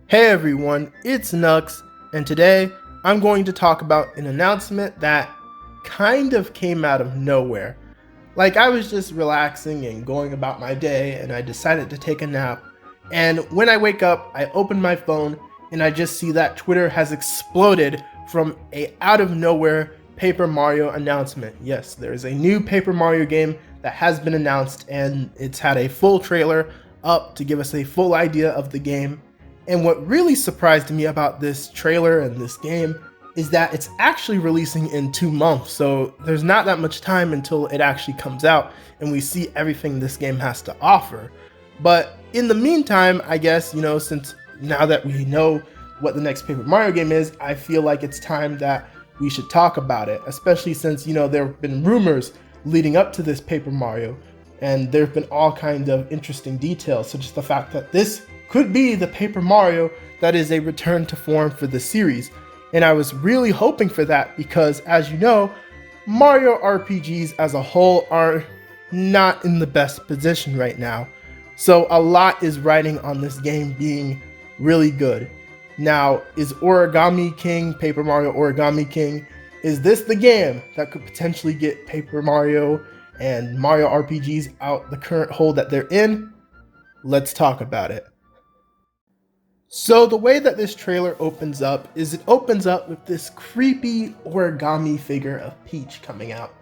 Hey everyone, it's Nux, and today I'm going to talk about an announcement that kind of came out of nowhere. Like, I was just relaxing and going about my day, and I decided to take a nap. And when I wake up, I open my phone, and I just see that Twitter has exploded from a out of nowhere Paper Mario announcement. Yes, there is a new Paper Mario game that has been announced, and it's had a full trailer up to give us a full idea of the game. And what really surprised me about this trailer and this game is that it's actually releasing in 2 months, so there's not that much time until it actually comes out and we see everything this game has to offer. But in the meantime, I guess, since now that we know what the next Paper Mario game is, I feel like it's time that we should talk about it, especially since, there have been rumors leading up to this Paper Mario, and there have been all kinds of interesting details, such as the fact that this could be the Paper Mario that is a return to form for the series. And I was really hoping for that because, as you know, Mario RPGs as a whole are not in the best position right now. So a lot is riding on this game being really good. Now, is Origami King, Paper Mario Origami King, is this the game that could potentially get Paper Mario and Mario RPGs out the current hole that they're in? Let's talk about it. So the way that this trailer opens up is it opens up with this creepy origami figure of Peach coming out.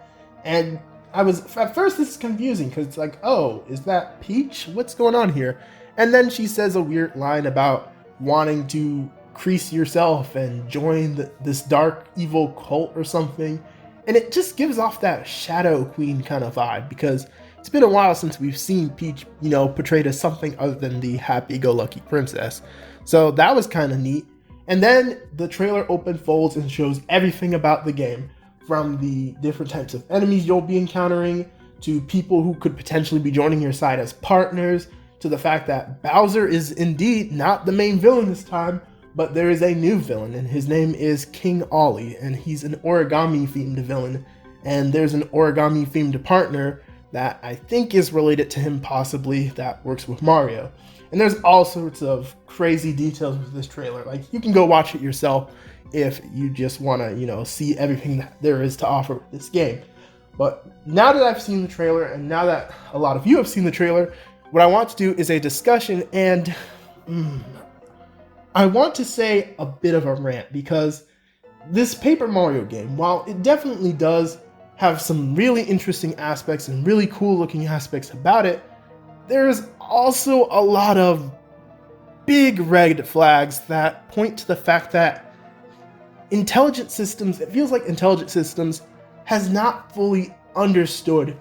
And at first this is confusing because it's like, oh, is that Peach? What's going on here? And then she says a weird line about wanting to crease yourself and join this dark evil cult or something. And it just gives off that Shadow Queen kind of vibe because it's been a while since we've seen Peach, portrayed as something other than the happy-go-lucky princess. So that was kind of neat. And then the trailer folds and shows everything about the game, from the different types of enemies you'll be encountering, to people who could potentially be joining your side as partners, to the fact that Bowser is indeed not the main villain this time, but there is a new villain, and his name is King Ollie, and he's an origami-themed villain, and there's an origami-themed partner that I think is related to him possibly that works with Mario. And there's all sorts of crazy details with this trailer. Like, you can go watch it yourself if you just want to, see everything that there is to offer with this game. But now that I've seen the trailer, and now that a lot of you have seen the trailer, what I want to do is a discussion, and I want to say a bit of a rant, because this Paper Mario game, while it definitely does have some really interesting aspects and really cool looking aspects about it, there's also a lot of big red flags that point to the fact that it feels like Intelligent Systems has not fully understood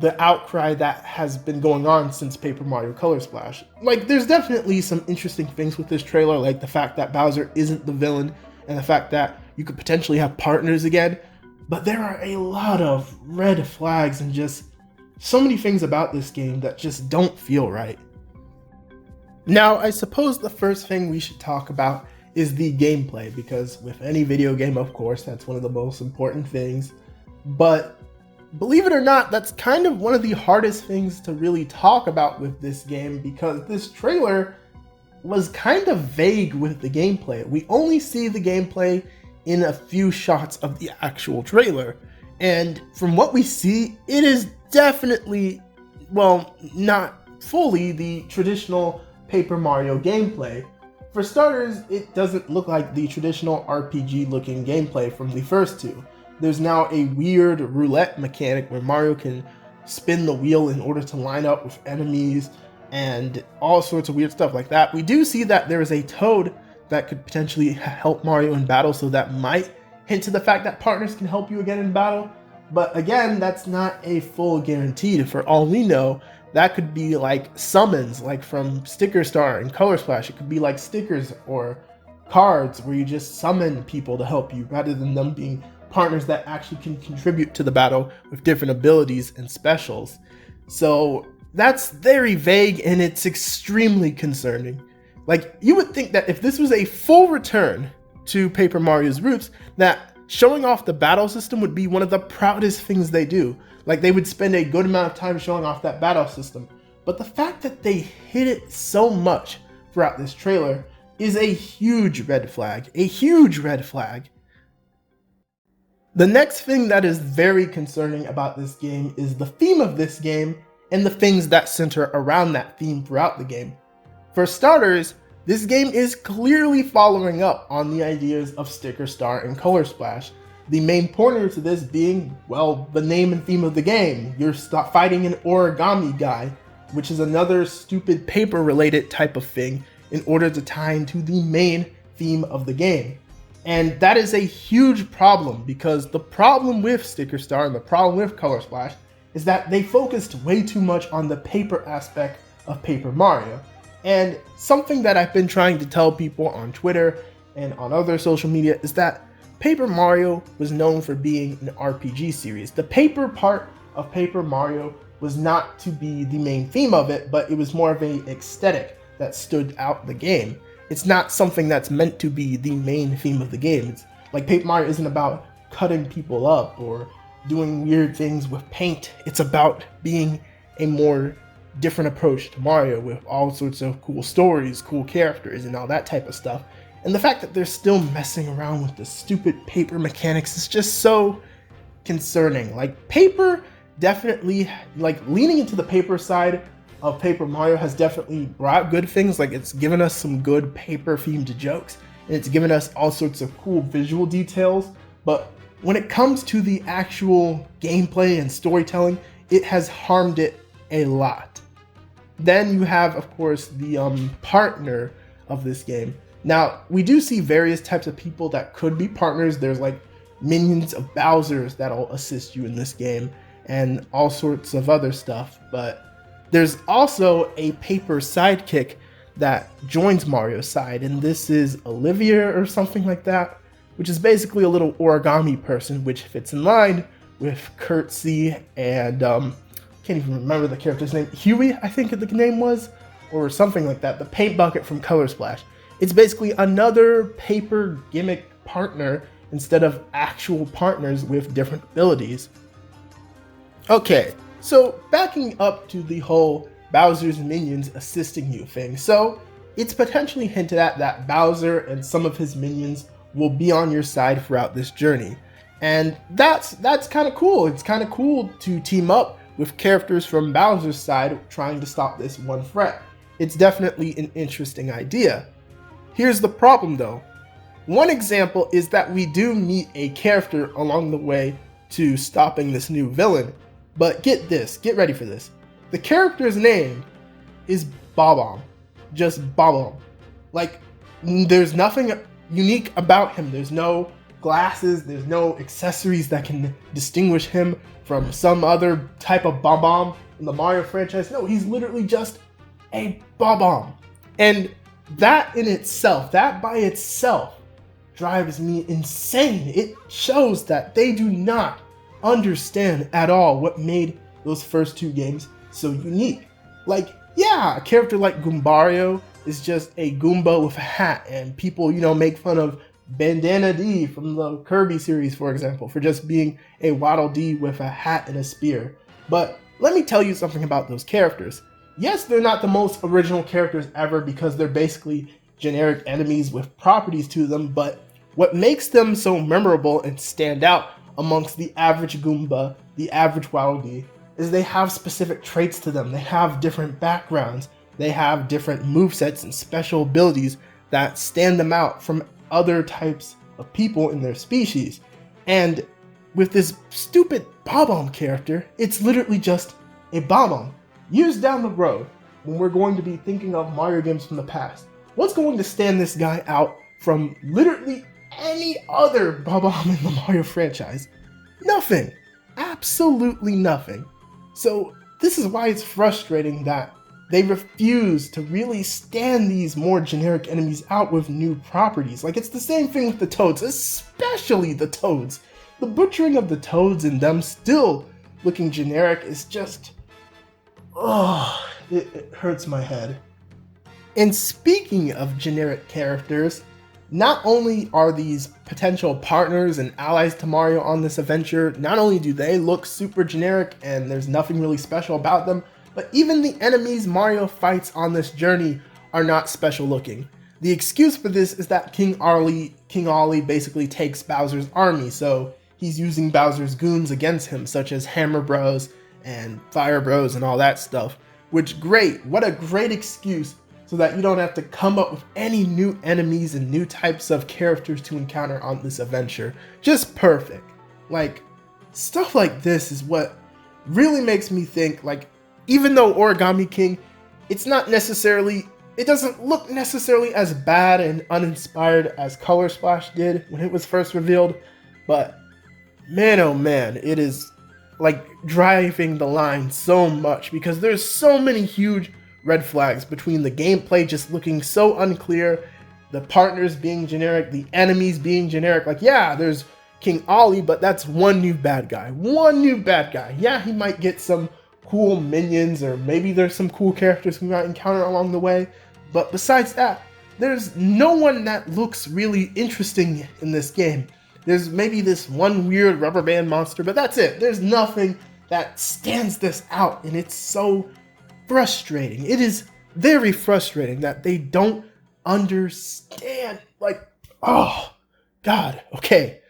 the outcry that has been going on since Paper Mario Color Splash. Like, there's definitely some interesting things with this trailer, like the fact that Bowser isn't the villain and the fact that you could potentially have partners again, but there are a lot of red flags and just so many things about this game that just don't feel right. Now, I suppose the first thing we should talk about is the gameplay, because with any video game, of course, that's one of the most important things. But believe it or not, that's kind of one of the hardest things to really talk about with this game, because this trailer was kind of vague with the gameplay. We only see the gameplay in a few shots of the actual trailer. And from what we see, it is definitely, well, not fully the traditional Paper Mario gameplay. For starters, it doesn't look like the traditional RPG looking gameplay from the first two. There's now a weird roulette mechanic where Mario can spin the wheel in order to line up with enemies and all sorts of weird stuff like that. We do see that there is a Toad that could potentially help Mario in battle, so that might hint to the fact that partners can help you again in battle. But again, that's not a full guarantee. For all we know, that could be like summons, like from Sticker Star and Color Splash. It could be like stickers or cards where you just summon people to help you, rather than them being partners that actually can contribute to the battle with different abilities and specials. So that's very vague, and it's extremely concerning. Like, you would think that if this was a full return to Paper Mario's roots, that showing off the battle system would be one of the proudest things they do. Like, they would spend a good amount of time showing off that battle system. But the fact that they hid it so much throughout this trailer is a huge red flag, a huge red flag. The next thing that is very concerning about this game is the theme of this game and the things that center around that theme throughout the game. For starters, this game is clearly following up on the ideas of Sticker Star and Color Splash. The main pointer to this being, well, the name and theme of the game. You're fighting an origami guy, which is another stupid paper related type of thing in order to tie into the main theme of the game. And that is a huge problem, because the problem with Sticker Star and the problem with Color Splash is that they focused way too much on the paper aspect of Paper Mario. And something that I've been trying to tell people on Twitter and on other social media is that Paper Mario was known for being an RPG series. The paper part of Paper Mario was not to be the main theme of it, but it was more of an aesthetic that stood out the game. It's not something that's meant to be the main theme of the game. It's like Paper Mario isn't about cutting people up or doing weird things with paint. It's about being a more different approach to Mario with all sorts of cool stories, cool characters, and all that type of stuff. And the fact that they're still messing around with the stupid paper mechanics is just so concerning. Like, paper definitely, like, leaning into the paper side of Paper Mario has definitely brought good things. Like, it's given us some good paper themed jokes, and it's given us all sorts of cool visual details. But when it comes to the actual gameplay and storytelling, it has harmed it a lot. Then you have, of course, the partner of this game. Now, we do see various types of people that could be partners. There's like minions of Bowser's that'll assist you in this game and all sorts of other stuff. But there's also a paper sidekick that joins Mario's side, and this is Olivia or something like that, which is basically a little origami person, which fits in line with 𝗃𝗄𝗄𝗎 and can't even remember the character's name, Huey, I think the name was, or something like that, the paint bucket from Color Splash. It's basically another paper gimmick partner instead of actual partners with different abilities. Okay, so backing up to the whole Bowser's minions assisting you thing. So it's potentially hinted at that Bowser and some of his minions will be on your side throughout this journey. And that's kind of cool. It's kind of cool to team up with characters from Bowser's side trying to stop this one threat. It's definitely an interesting idea. Here's the problem though. One example is that we do meet a character along the way to stopping this new villain. But get this, get ready for this. The character's name is Bob-omb. Just Bob-omb. Like, there's nothing unique about him. There's no glasses, there's no accessories that can distinguish him from some other type of Bob-omb in the Mario franchise. No, he's literally just a Bob-omb. And that in itself, that by itself, drives me insane. It shows that they do not understand at all what made those first two games so unique. Like, yeah, a character like Goombario is just a Goomba with a hat, and people, you know, make fun of Bandana D from the Kirby series, for example, for just being a Waddle Dee with a hat and a spear. But let me tell you something about those characters. Yes, they're not the most original characters ever because they're basically generic enemies with properties to them, but what makes them so memorable and stand out amongst the average Goomba, the average Waddle Dee, is they have specific traits to them. They have different backgrounds. They have different movesets and special abilities that stand them out from other types of people in their species. And with this stupid Bob-omb character, it's literally just a Bob-omb. Years down the road, when we're going to be thinking of Mario games from the past, what's going to stand this guy out from literally any other Bob-omb in the Mario franchise? Nothing. Absolutely nothing. So this is why it's frustrating that they refuse to really stand these more generic enemies out with new properties. Like, it's the same thing with the Toads, especially the Toads. The butchering of the Toads and them still looking generic is just, oh, it hurts my head. And speaking of generic characters, not only are these potential partners and allies to Mario on this adventure, not only do they look super generic and there's nothing really special about them, but even the enemies Mario fights on this journey are not special looking. the excuse for this is that 𝗃𝗲𝗃𝗲𝗬𝗃 basically takes Bowser's army, so he's using Bowser's goons against him, such as Hammer Bros and Fire Bros and all that stuff. Which, great, what a great excuse, so that you don't have to come up with any new enemies and new types of characters to encounter on this adventure. Just perfect. Like, stuff like this is what really makes me think, like, even though Origami King, it doesn't look necessarily as bad and uninspired as Color Splash did when it was first revealed, but man oh man, it is like driving the line so much because there's so many huge red flags between the gameplay just looking so unclear, the partners being generic, the enemies being generic. Like, yeah, there's 𝗃𝗲𝗃𝗲𝗃, but that's one new bad guy. One new bad guy. Yeah, he might get some cool minions, or maybe there's some cool characters we might encounter along the way, but besides that, there's no one that looks really interesting in this game. There's maybe this one weird rubber band monster, but that's it. There's nothing that stands this out, and it's so frustrating. It is very frustrating that they don't understand. Like, oh god. Okay,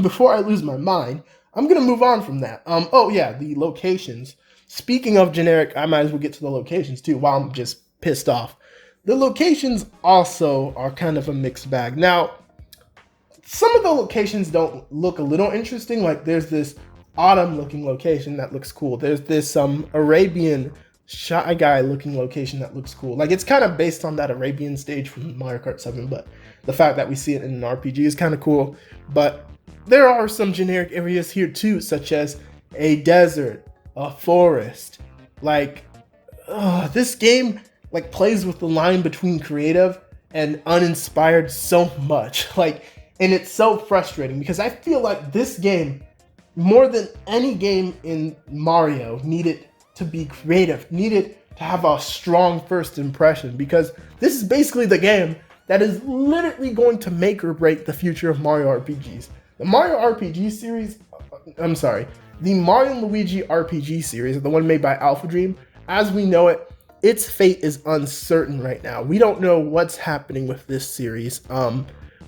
before I lose my mind, I'm gonna move on from that. Oh yeah, the locations. Speaking of generic, I might as well get to the locations too while I'm just pissed off. The locations also are kind of a mixed bag. Now, some of the locations don't look a little interesting. Like, there's this autumn looking location that looks cool. There's this Arabian Shy Guy looking location that looks cool. Like, it's kind of based on that Arabian stage from Mario Kart 7, but the fact that we see it in an RPG is kind of cool. But there are some generic areas here too, such as a desert, a forest. Like, this game like plays with the line between creative and uninspired so much. Like, and it's so frustrating because I feel like this game, more than any game in Mario, needed to be creative, needed to have a strong first impression, because this is basically the game that is literally going to make or break the future of Mario RPGs. The Mario RPG series, the Mario and Luigi RPG series, the one made by Alpha Dream, as we know it, its fate is uncertain right now. We don't know what's happening with this series.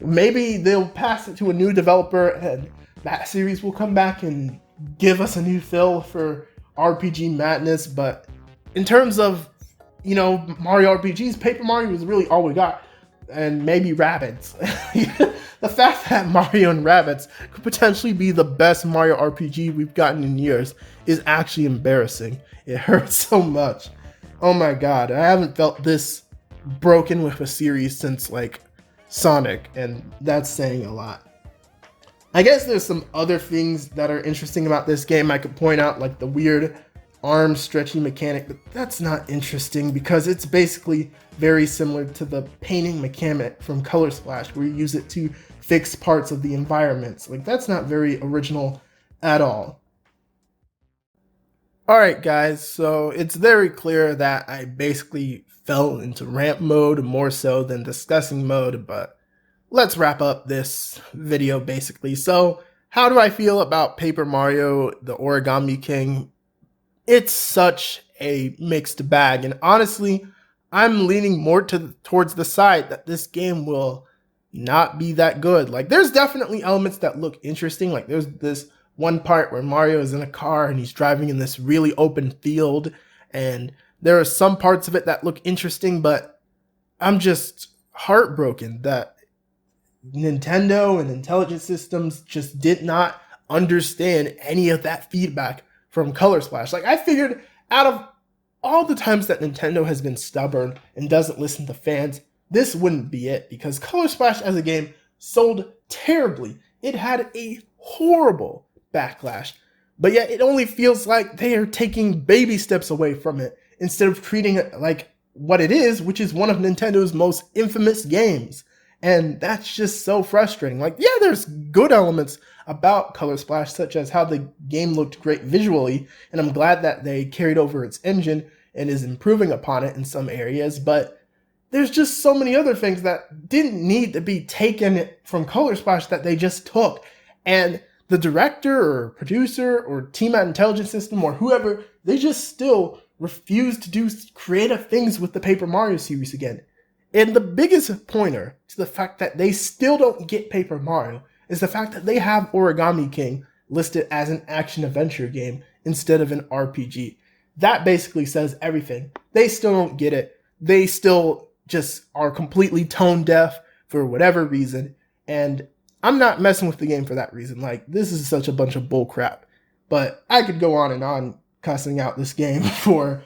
Maybe they'll pass it to a new developer and that series will come back and give us a new fill for RPG madness. But in terms of, Mario RPGs, Paper Mario is really all we got. And maybe Rabbids. The fact that Mario and Rabbids could potentially be the best Mario RPG we've gotten in years is actually embarrassing. It hurts so much. Oh my god, I haven't felt this broken with a series since like Sonic, and that's saying a lot. I guess there's some other things that are interesting about this game I could point out, like the weird arm stretchy mechanic, but that's not interesting because it's basically very similar to the painting mechanic from Color Splash, where you use it to fix parts of the environments. Like, that's not very original at all. Alright guys, so it's very clear that I basically fell into rant mode more so than discussing mode, but let's wrap up this video basically. So, how do I feel about Paper Mario, the Origami King? It's such a mixed bag, and honestly, I'm leaning more towards the side that this game will not be that good. Like, there's definitely elements that look interesting. Like, there's this one part where Mario is in a car and he's driving in this really open field, and there are some parts of it that look interesting, but I'm just heartbroken that Nintendo and Intelligent Systems just did not understand any of that feedback from Color Splash. Like, I figured out of all the times that Nintendo has been stubborn and doesn't listen to fans, this wouldn't be it, because Color Splash as a game sold terribly. It had a horrible backlash, but yet it only feels like they are taking baby steps away from it instead of treating it like what it is, which is one of Nintendo's most infamous games. And that's just so frustrating. Like, yeah, there's good elements about Color Splash, such as how the game looked great visually, and I'm glad that they carried over its engine and is improving upon it in some areas, but there's just so many other things that didn't need to be taken from Color Splash that they just took. And the director or producer or team at Intelligent System or whoever, they just still refuse to do creative things with the Paper Mario series again. And the biggest pointer to the fact that they still don't get Paper Mario is the fact that they have Origami King listed as an action-adventure game instead of an RPG. That basically says everything. They still don't get it. They still just are completely tone deaf for whatever reason. And I'm not messing with the game for that reason. Like, this is such a bunch of bull crap. But I could go on and on cussing out this game for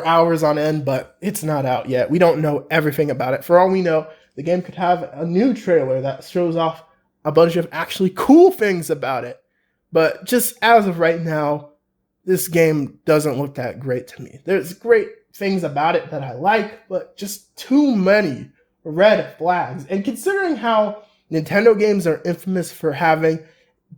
hours on end, but it's not out yet. We don't know everything about it. For all we know, the game could have a new trailer that shows off a bunch of actually cool things about it. But just as of right now, this game doesn't look that great to me. There's great things about it that I like, but just too many red flags. And considering how Nintendo games are infamous for having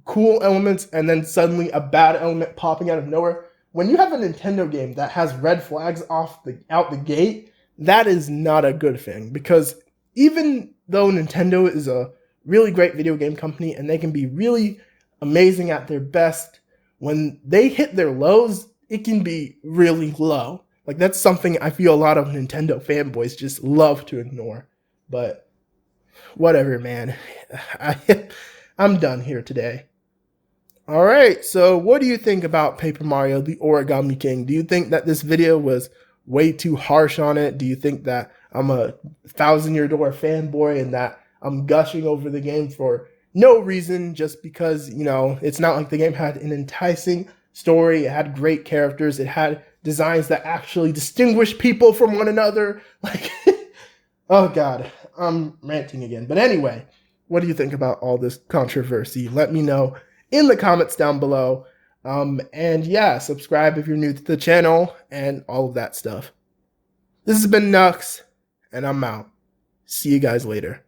cool elements and then suddenly a bad element popping out of nowhere, when you have a Nintendo game that has red flags out the gate, that is not a good thing. Because even though Nintendo is a really great video game company and they can be really amazing at their best, when they hit their lows, it can be really low. Like, that's something I feel a lot of Nintendo fanboys just love to ignore. But whatever, man. I'm done here today. Alright, so what do you think about Paper Mario, the Origami King? Do you think that this video was way too harsh on it? Do you think that I'm a 𝗕𝗲𝗄𝗧 fanboy and that I'm gushing over the game for no reason, just because, you know, it's not like the game had an enticing story, it had great characters, it had designs that actually distinguish people from one another? Like, oh god, I'm ranting again. But anyway, what do you think about all this controversy? Let me know in the comments down below. And yeah, subscribe if you're new to the channel and all of that stuff. This has been 𝗃𝗲𝗳𝗲𝗃𝗲, and I'm out. See you guys later.